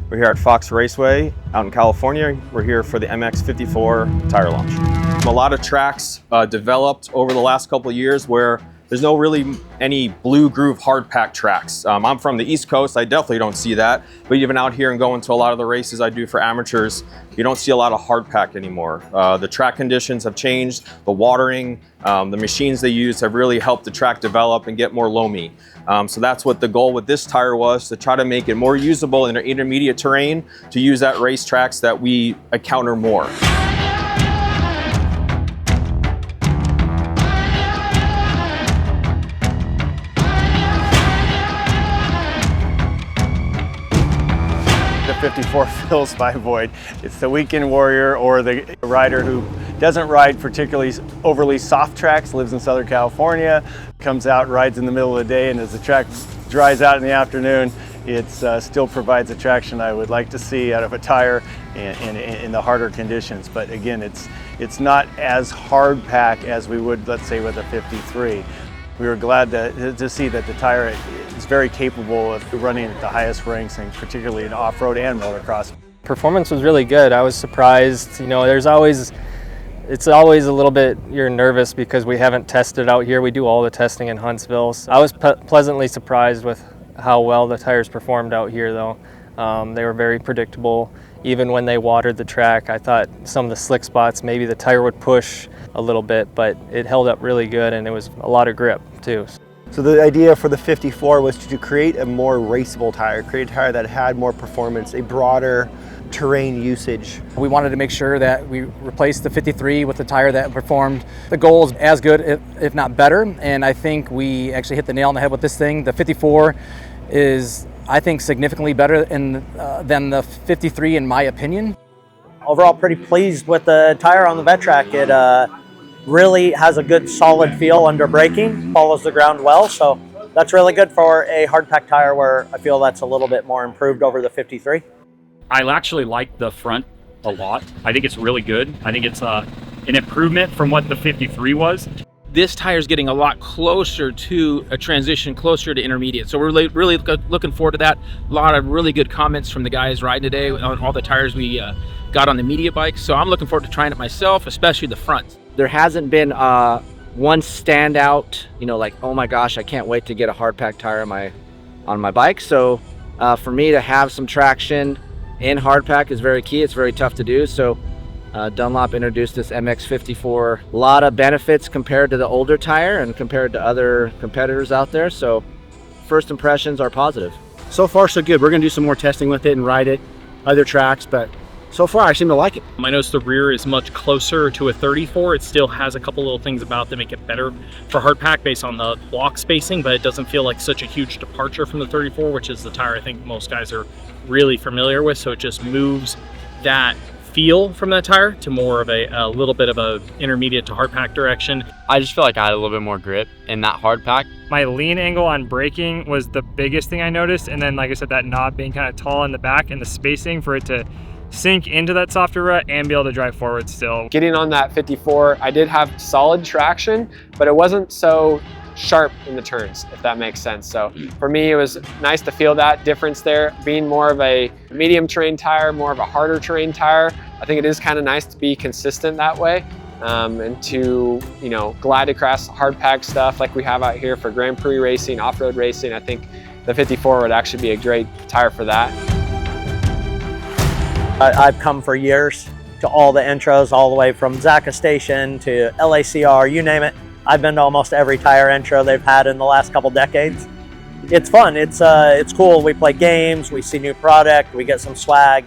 We're here at Fox Raceway out in California. We're here for the MX54 tire launch. A lot of tracks developed over the last couple of years where there's no really any blue groove hard pack tracks. I'm from the East Coast, I definitely don't see that. But even out here and going to a lot of the races I do for amateurs, you don't see a lot of hard pack anymore. The track conditions have changed, the watering, the machines they use have really helped the track develop and get more loamy. So that's what the goal with this tire was, to try to make it more usable in intermediate terrain, to use at race tracks that we encounter more. The 54 fills my void. It's the weekend warrior or the rider who doesn't ride particularly overly soft tracks, lives in Southern California, comes out, rides in the middle of the day, and as the track dries out in the afternoon, it still provides the traction I would like to see out of a tire in the harder conditions. But again, it's not as hard pack as we would, let's say, with a 53. We were glad to see that the tire is very capable of running at the highest ranks, and particularly in off-road and motocross. Performance was really good. I was surprised. You know, it's always a little bit, you're nervous because we haven't tested out here. We do all the testing in Huntsville. So I was pleasantly surprised with how well the tires performed out here, though. They were very predictable. Even when they watered the track, I thought some of the slick spots, maybe the tire would push a little bit, but it held up really good, and it was a lot of grip too. So the idea for the 54 was to create a more raceable tire, create a tire that had more performance, a broader terrain usage. We wanted to make sure that we replaced the 53 with a tire that performed the goals as good, if not better, and I think we actually hit the nail on the head with this thing. The 54 is, I think, significantly better than the 53 in my opinion. Overall, pretty pleased with the tire on the vet track. It really has a good solid feel under braking, follows the ground well, so that's really good for a hard pack tire where I feel that's a little bit more improved over the 53. I actually like the front a lot. I think it's really good. I think it's an improvement from what the 53 was. This tire is getting a lot closer to a transition, closer to intermediate. So we're really looking forward to that. A lot of really good comments from the guys riding today on all the tires we got on the media bikes. So I'm looking forward to trying it myself, especially the front. There hasn't been one standout, like, oh my gosh, I can't wait to get a hard pack tire on my bike. So for me to have some traction in hard pack is very key. It's very tough to do. So Dunlop introduced this MX54. A lot of benefits compared to the older tire and compared to other competitors out there. So first impressions are positive. So far so good. We're going to do some more testing with it and ride it other tracks, but so far I seem to like it. I noticed the rear is much closer to a 34. It still has a couple little things about that make it better for hard pack based on the block spacing, but it doesn't feel like such a huge departure from the 34, which is the tire I think most guys are really familiar with. So it just moves that feel from that tire to more of a little bit of a intermediate to hard pack direction. I just feel like I had a little bit more grip in that hard pack. My lean angle on braking was the biggest thing I noticed, and then like I said, that knob being kind of tall in the back and the spacing for it to sink into that softer rut and be able to drive forward still. Getting on that 54, I did have solid traction, but it wasn't so sharp in the turns, if that makes sense. So for me, it was nice to feel that difference there. Being more of a medium terrain tire, more of a harder terrain tire, I think it is kind of nice to be consistent that way, and to, glide across hard pack stuff like we have out here for Grand Prix racing, off-road racing. I think the 54 would actually be a great tire for that. I've come for years to all the intros, all the way from Zaka Station to LACR, you name it. I've been to almost every tire intro they've had in the last couple decades. It's fun, it's cool. We play games, we see new product, we get some swag.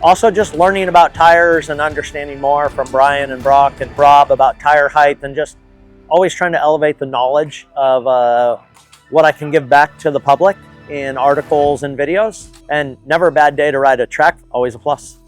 Also just learning about tires and understanding more from Brian and Brock and Rob about tire height, and just always trying to elevate the knowledge of what I can give back to the public in articles and videos. And never a bad day to ride a track, always a plus.